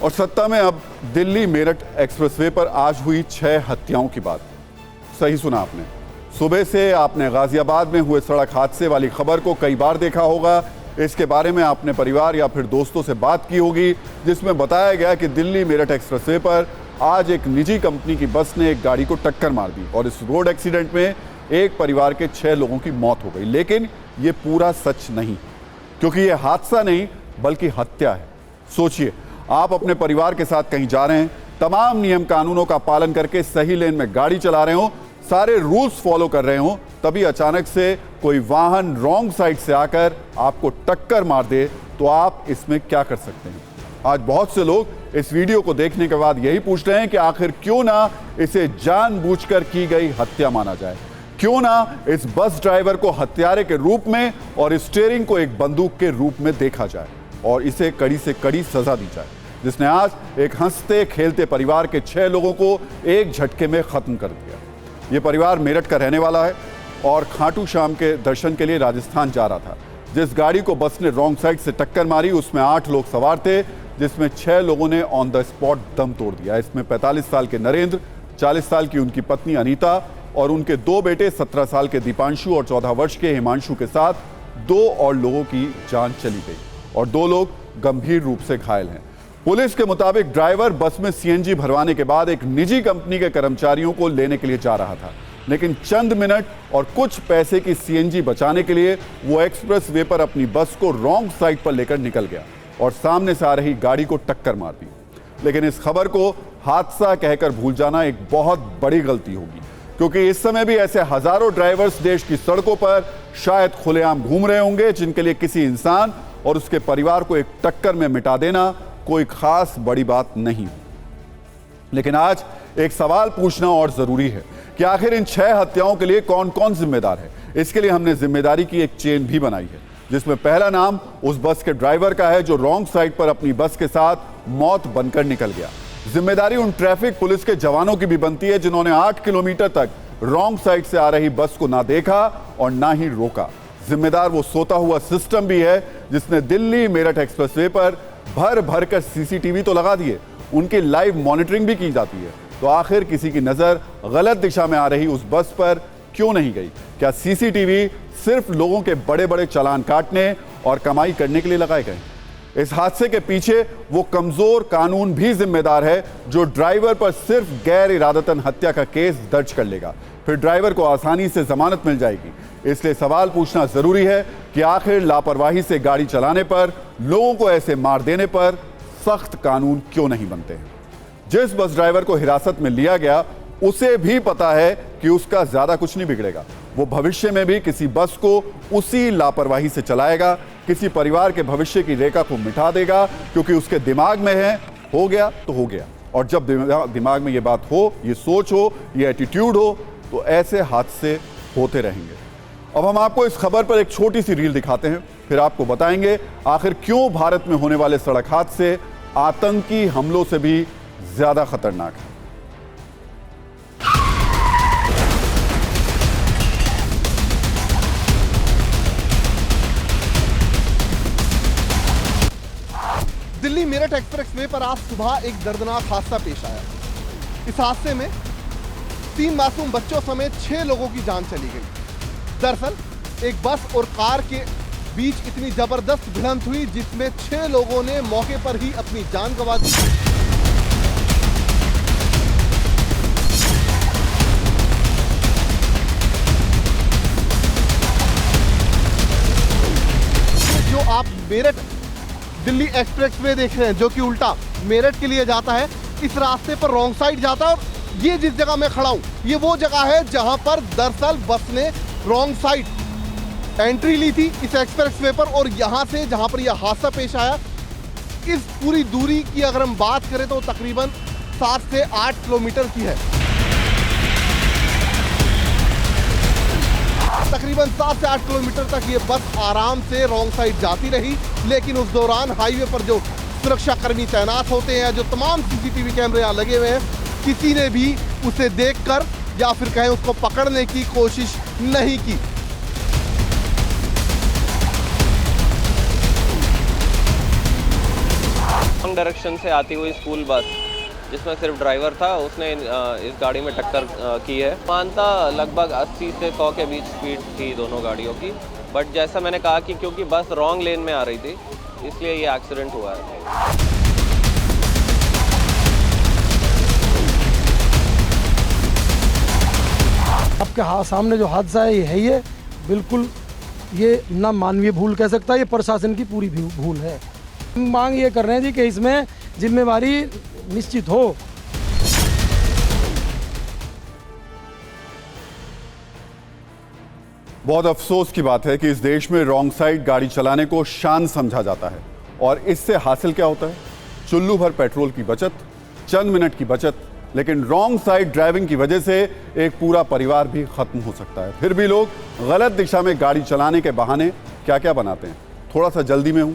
और सत्ता में अब दिल्ली मेरठ एक्सप्रेसवे पर आज हुई 6 हत्याओं की बात। सही सुना आपने। सुबह से आपने गाजियाबाद में हुए सड़क हादसे वाली खबर को कई बार देखा होगा। इसके बारे में आपने परिवार या फिर दोस्तों से बात की होगी, जिसमें बताया गया कि दिल्ली मेरठ एक्सप्रेसवे पर आज एक निजी कंपनी की बस ने एक गाड़ी को टक्कर मार दी और इस रोड एक्सीडेंट में एक परिवार के 6 लोगों की मौत हो गई। लेकिन ये पूरा सच नहीं, क्योंकि ये हादसा नहीं बल्कि हत्या है। सोचिए, आप अपने परिवार के साथ कहीं जा रहे हैं, तमाम नियम कानूनों का पालन करके सही लेन में गाड़ी चला रहे हो, सारे रूल्स फॉलो कर रहे हो, तभी अचानक से कोई वाहन रॉन्ग साइड से आकर आपको टक्कर मार दे, तो आप इसमें क्या कर सकते हैं? आज बहुत से लोग इस वीडियो को देखने के बाद यही पूछ रहे हैं कि आखिर क्यों ना इसे जानबूझकर की गई हत्या माना जाए, क्यों ना इस बस ड्राइवर को हत्यारे के रूप में और स्टीयरिंग को एक बंदूक के रूप में देखा जाए और इसे कड़ी से कड़ी सजा दी जाए, जिसने आज एक हंसते खेलते परिवार के 6 लोगों को एक झटके में खत्म कर दिया। ये परिवार मेरठ का रहने वाला है और खाटू श्याम के दर्शन के लिए राजस्थान जा रहा था। जिस गाड़ी को बस ने रॉन्ग साइड से टक्कर मारी, उसमें 8 लोग सवार थे, जिसमें 6 लोगों ने ऑन द स्पॉट दम तोड़ दिया। इसमें 45 साल के नरेंद्र, 40 साल की उनकी पत्नी अनीता और उनके 2 बेटे 17 साल के दीपांशु और 14 वर्ष के हिमांशु के साथ 2 और लोगों की जान चली गई और 2 लोग गंभीर रूप से घायल हैं। पुलिस के मुताबिक ड्राइवर बस में सीएनजी भरवाने के बाद एक निजी कंपनी के कर्मचारियों को लेने के लिए जा रहा था, लेकिन चंद मिनट और कुछ पैसे की सीएनजी बचाने के लिए वो एक्सप्रेस वे पर अपनी बस को रॉन्ग साइड पर लेकर निकल गया और सामने से आ रही गाड़ी को टक्कर मार दी। लेकिन इस खबर को हादसा कहकर भूल जाना एक बहुत बड़ी गलती होगी, क्योंकि इस समय भी ऐसे हजारों ड्राइवर्स देश की सड़कों पर शायद खुलेआम घूम रहे होंगे, जिनके लिए किसी इंसान और उसके परिवार को एक टक्कर में मिटा देना कोई खास बड़ी बात नहीं। लेकिन आज एक सवाल पूछना और जरूरी है कि आखिर इन 6 हत्याओं के लिए कौन कौन जिम्मेदार है। इसके लिए हमने जिम्मेदारी की एक चेन भी बनाई है, जिसमें पहला नाम उस बस के ड्राइवर का है जो रॉन्ग साइड पर अपनी बस के साथ मौत बनकर निकल गया। जिम्मेदारी उन ट्रैफिक पुलिस के जवानों की भी बनती है जिन्होंने 8 किलोमीटर तक रॉन्ग साइड से आ रही बस को ना देखा और ना ही रोका। जिम्मेदार वो सोता हुआ सिस्टम भी है जिसने दिल्ली मेरठ एक्सप्रेसवे पर भर भर कर सीसीटीवी तो लगा दिए, उनकी लाइव मॉनिटरिंग भी की जाती है। तो आखिर किसी की नजर गलत दिशा में आ रही उस बस पर क्यों नहीं गई? क्या सीसीटीवी सिर्फ लोगों के बड़े बड़े चालान काटने और कमाई करने के लिए लगाए गए? इस हादसे के पीछे वो कमजोर कानून भी जिम्मेदार है जो ड्राइवर पर सिर्फ गैर इरादतन हत्या का केस दर्ज कर लेगा, फिर ड्राइवर को आसानी से जमानत मिल जाएगी। इसलिए सवाल पूछना जरूरी है कि आखिर लापरवाही से गाड़ी चलाने पर, लोगों को ऐसे मार देने पर सख्त कानून क्यों नहीं बनते हैं? जिस बस ड्राइवर को हिरासत में लिया गया उसे भी पता है कि उसका ज्यादा कुछ नहीं बिगड़ेगा। वो भविष्य में भी किसी बस को उसी लापरवाही से चलाएगा, किसी परिवार के भविष्य की रेखा को मिटा देगा, क्योंकि उसके दिमाग में है हो गया तो हो गया। और जब दिमाग में ये बात हो, ये सोच हो, ये एटीट्यूड हो, तो ऐसे हादसे होते रहेंगे। अब हम आपको इस खबर पर एक छोटी सी रील दिखाते हैं, फिर आपको बताएंगे आखिर क्यों भारत में होने वाले सड़क हादसे आतंकी हमलों से भी ज्यादा खतरनाक है। दिल्ली मेरठ एक्सप्रेसवे पर आज सुबह एक दर्दनाक हादसा पेश आया। इस हादसे में 3 मासूम बच्चों समेत 6 लोगों की जान चली गई। दरअसल एक बस और कार के बीच इतनी जबरदस्त भिड़ंत हुई जिसमें 6 लोगों ने मौके पर ही अपनी जान गंवा दी। जो आप मेरठ दिल्ली एक्सप्रेसवे देख रहे हैं, जो कि उल्टा मेरठ के लिए जाता है, इस रास्ते पर रॉन्ग साइड जाता है। और ये जिस जगह मैं खड़ा हूं, ये वो जगह है जहां पर दरअसल बस ने रॉन्ग साइड एंट्री ली थी इस एक्सप्रेसवे पर, और यहां से जहां पर यह हादसा पेश आया, इस पूरी दूरी की अगर हम बात करें तो तकरीबन 7 से 8 किलोमीटर की है। तकरीबन 7 से 8 किलोमीटर तक ये बस आराम से रॉन्ग साइड जाती रही, लेकिन उस दौरान हाईवे पर जो सुरक्षा कर्मी तैनात होते हैं, जो तमाम सीसीटीवी कैमरे यहाँ लगे हुए हैं, किसी ने भी उसे देखकर या फिर कहें उसको पकड़ने की कोशिश नहीं की। रॉन्ग डायरेक्शन से आती हुई स्कूल बस जिसमें सिर्फ ड्राइवर था, उसने इस गाड़ी में टक्कर की है। मानता लगभग 80 से 100 के बीच स्पीड थी दोनों गाड़ियों की, बट जैसा मैंने कहा कि क्योंकि बस रॉन्ग लेन में आ रही थी इसलिए ये एक्सीडेंट हुआ है। आपके सामने जो हादसा है ये है, बिल्कुल ये ना मानवीय भूल कह सकता है, ये प्रशासन की पूरी भूल है। मांग ये कर रहे हैं जी कि इसमें जिम्मेवारी निश्चित हो। बहुत अफसोस की बात है कि इस देश में रॉन्ग साइड गाड़ी चलाने को शान समझा जाता है और इससे हासिल क्या होता है? चुल्लू भर पेट्रोल की बचत, चंद मिनट की बचत, लेकिन रॉन्ग साइड ड्राइविंग की वजह से एक पूरा परिवार भी खत्म हो सकता है। फिर भी लोग गलत दिशा में गाड़ी चलाने के बहाने क्या क्या बनाते हैं। थोड़ा सा जल्दी में हूं,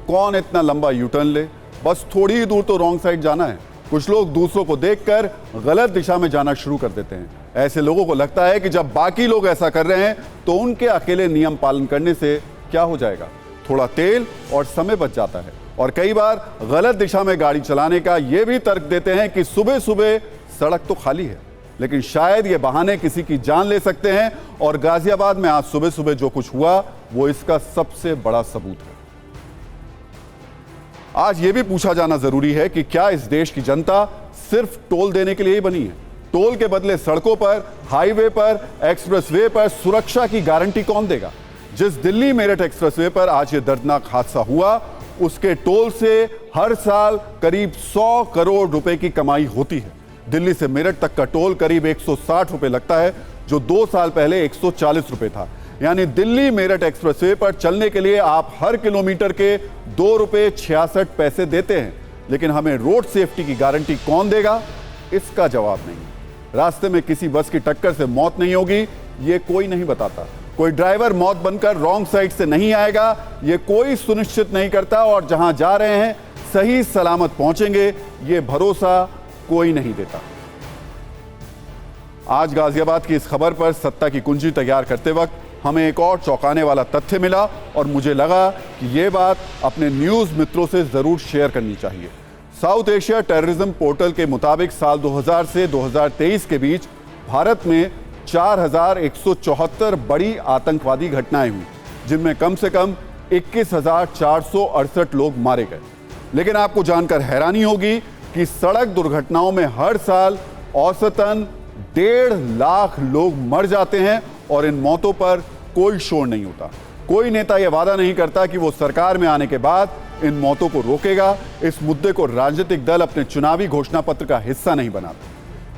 कौन इतना लंबा यू टर्न ले, बस थोड़ी ही दूर तो रॉन्ग साइड जाना है। कुछ लोग दूसरों को देखकर गलत दिशा में जाना शुरू कर देते हैं। ऐसे लोगों को लगता है कि जब बाकी लोग ऐसा कर रहे हैं तो उनके अकेले नियम पालन करने से क्या हो जाएगा, थोड़ा तेल और समय बच जाता है। और कई बार गलत दिशा में गाड़ी चलाने का यह भी तर्क देते हैं कि सुबह सुबह सड़क तो खाली है, लेकिन शायद ये बहाने किसी की जान ले सकते हैं। और गाजियाबाद में आज सुबह सुबह जो कुछ हुआ वो इसका सबसे बड़ा सबूत है। आज ये भी पूछा जाना जरूरी है कि क्या इस देश की जनता सिर्फ टोल देने के लिए ही बनी है? टोल के बदले सड़कों पर, हाईवे पर, एक्सप्रेसवे पर सुरक्षा की गारंटी कौन देगा? जिस दिल्ली मेरठ एक्सप्रेसवे पर आज ये दर्दनाक हादसा हुआ, उसके टोल से हर साल करीब 100 करोड़ रुपए की कमाई होती है। दिल्ली से मेरठ तक का टोल करीब 160 रुपए लगता है, जो 2 साल पहले 140 रुपए था। यानी दिल्ली मेरठ एक्सप्रेसवे पर चलने के लिए आप हर किलोमीटर के 2 रुपए 66 पैसे देते हैं, लेकिन हमें रोड सेफ्टी की गारंटी कौन देगा? इसका जवाब नहीं। रास्ते में किसी बस की टक्कर से मौत नहीं होगी, ये कोई नहीं बताता। कोई ड्राइवर मौत बनकर रॉन्ग साइड से नहीं आएगा, ये कोई सुनिश्चित नहीं करता। और जहां जा रहे हैं सही सलामत पहुंचेंगे, ये भरोसा कोई नहीं देता। आज गाजियाबाद की इस खबर पर सत्ता की कुंजी तैयार करते वक्त हमें एक और चौंकाने वाला तथ्य मिला और मुझे लगा कि ये बात अपने न्यूज़ मित्रों से ज़रूर शेयर करनी चाहिए। साउथ एशिया टेररिज्म पोर्टल के मुताबिक साल 2000 से 2023 के बीच भारत में 4174 बड़ी आतंकवादी घटनाएं हुई, जिनमें कम से कम 21,468 लोग मारे गए। लेकिन आपको जानकर हैरानी होगी कि सड़क दुर्घटनाओं में हर साल औसतन 1.5 लाख लोग मर जाते हैं और इन मौतों पर कोई शोर नहीं होता। कोई नेता यह वादा नहीं करता कि वो सरकार में आने के बाद इन मौतों को रोकेगा। इस मुद्दे को राजनीतिक दल अपने चुनावी घोषणा पत्र का हिस्सा नहीं बनाते।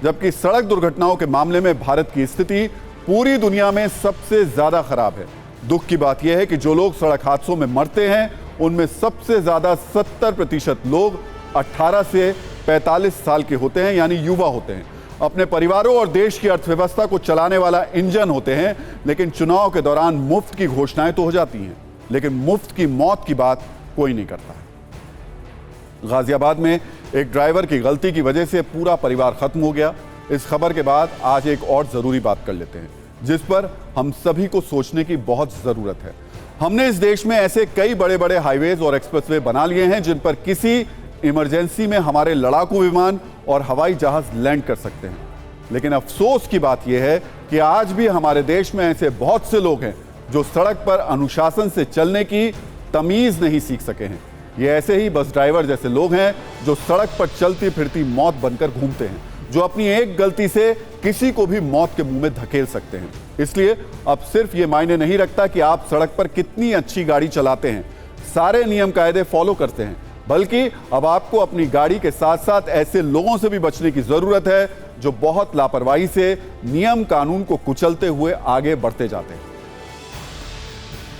जबकि सड़क दुर्घटनाओं के मामले में भारत की स्थिति पूरी दुनिया में सबसे ज्यादा खराब है। दुख की बात यह है कि जो लोग सड़क हादसों में मरते हैं, उनमें सबसे ज्यादा 70% लोग 18 से 45 साल के होते हैं, यानी युवा होते हैं। अपने परिवारों और देश की अर्थव्यवस्था को चलाने वाला इंजन होते हैं। लेकिन चुनाव के दौरान मुफ्त की घोषणाएं तो हो जाती हैं, लेकिन मुफ्त की मौत की बात कोई नहीं करता है। गाजियाबाद में एक ड्राइवर की गलती की वजह से पूरा परिवार खत्म हो गया। इस खबर के बाद आज एक और जरूरी बात कर लेते हैं, जिस पर हम सभी को सोचने की बहुत जरूरत है। हमने इस देश में ऐसे कई बड़े बड़े हाईवेज और एक्सप्रेसवे बना लिए हैं जिन पर किसी इमरजेंसी में हमारे लड़ाकू विमान और हवाई जहाज लैंड कर सकते हैं। लेकिन अफसोस की बात यह है कि आज भी हमारे देश में ऐसे बहुत से लोग हैं जो सड़क पर अनुशासन से चलने की तमीज नहीं सीख सके हैं। ये ऐसे ही बस ड्राइवर जैसे लोग हैं जो सड़क पर चलती फिरती मौत बनकर घूमते हैं, जो अपनी एक गलती से किसी को भी मौत के मुंह में धकेल सकते हैं। इसलिए अब सिर्फ ये मायने नहीं रखता कि आप सड़क पर कितनी अच्छी गाड़ी चलाते हैं, सारे नियम कायदे फॉलो करते हैं, बल्कि अब आपको अपनी गाड़ी के साथ साथ ऐसे लोगों से भी बचने की जरूरत है जो बहुत लापरवाही से नियम कानून को कुचलते हुए आगे बढ़ते जाते हैं।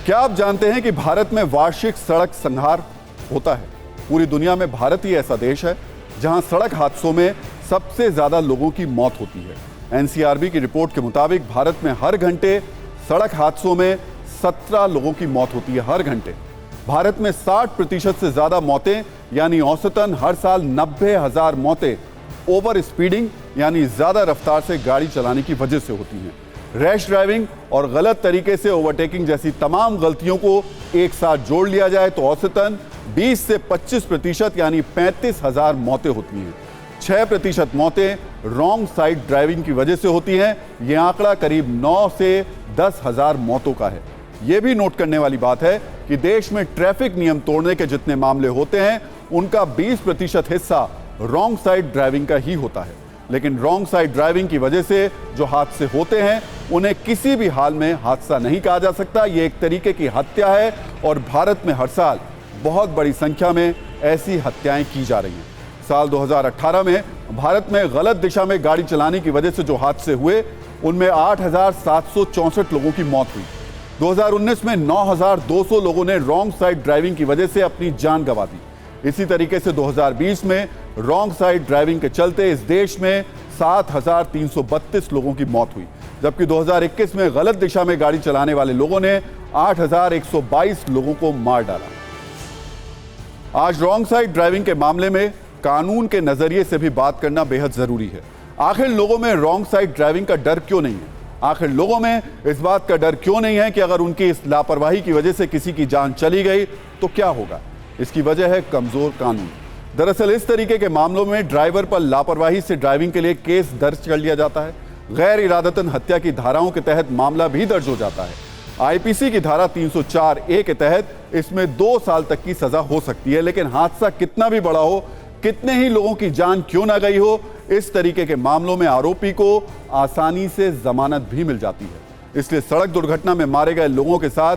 क्या आप जानते हैं कि भारत में वार्षिक सड़क संहार होता है? पूरी दुनिया में भारत ही ऐसा देश है जहां सड़क हादसों में सबसे ज्यादा लोगों की मौत होती है। एनसीआरबी की रिपोर्ट के मुताबिक भारत में हर घंटे सड़क हादसों में 17 लोगों की मौत होती है। हर घंटे भारत में 60% से ज्यादा मौतें, यानी औसतन हर साल 90,000 मौतें ओवर स्पीडिंग यानी ज्यादा रफ्तार से गाड़ी चलाने की वजह से होती हैं। रैश ड्राइविंग और गलत तरीके से ओवरटेकिंग जैसी तमाम गलतियों को एक साथ जोड़ लिया जाए तो औसतन 20 से 25% यानी 35,000 मौतें होती हैं। 6% मौतें रॉन्ग साइड ड्राइविंग की वजह से होती हैं। यह आंकड़ा करीब 9 से 10,000 मौतों का है। यह भी नोट करने वाली बात है कि देश में ट्रैफिक नियम तोड़ने के जितने मामले होते हैं उनका 20% हिस्सा रॉन्ग साइड ड्राइविंग का ही होता है। लेकिन रॉन्ग साइड ड्राइविंग की वजह से जो हादसे होते हैं उन्हें किसी भी हाल में हादसा नहीं कहा जा सकता। ये एक तरीके की हत्या है और भारत में हर साल बहुत बड़ी संख्या में ऐसी हत्याएं की जा रही हैं। साल 2018 में भारत में गलत दिशा में गाड़ी चलाने की वजह से जो हादसे हुए उनमें 8,764 लोगों की मौत हुई। 2019 में 9,200 लोगों ने रॉन्ग साइड ड्राइविंग की वजह से अपनी जान गंवा दी। इसी तरीके से 2020 में रॉन्ग साइड ड्राइविंग के चलते इस देश में 7,332 लोगों की मौत हुई, जबकि 2021 में गलत दिशा में गाड़ी चलाने वाले लोगों ने 8,122 लोगों को मार डाला। आज रॉन्ग साइड ड्राइविंग के मामले में कानून के नजरिए से भी बात करना बेहद जरूरी है। आखिर लोगों में रॉन्ग साइड ड्राइविंग का डर क्यों नहीं है? आखिर लोगों में इस बात का डर क्यों नहीं है कि अगर उनकी इस लापरवाही की वजह से किसी की जान चली गई तो क्या होगा? इसकी वजह है कमजोर कानून। दरअसल इस तरीके के मामलों में ड्राइवर पर लापरवाही से ड्राइविंग के लिए केस दर्ज कर लिया जाता है। गैर इरादतन हत्या की धाराओं के तहत मामला भी दर्ज हो जाता है। आईपीसी की धारा 304A के तहत इसमें 2 साल तक की सजा हो सकती है। लेकिन हादसा कितना भी बड़ा हो, कितने ही लोगों की जान क्यों ना गई हो, इस तरीके के मामलों में आरोपी को आसानी से जमानत भी मिल जाती है। इसलिए सड़क दुर्घटना में मारे गए लोगों के साथ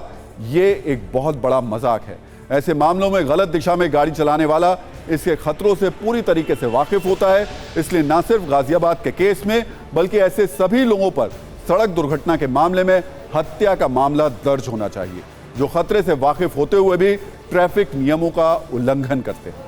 ये एक बहुत बड़ा मजाक है। ऐसे मामलों में गलत दिशा में गाड़ी चलाने वाला इसके खतरों से पूरी तरीके से वाकिफ होता है। इसलिए न सिर्फ गाजियाबाद के केस में बल्कि ऐसे सभी लोगों पर सड़क दुर्घटना के मामले में हत्या का मामला दर्ज होना चाहिए जो खतरे से वाकिफ होते हुए भी ट्रैफिक नियमों का उल्लंघन करते हैं।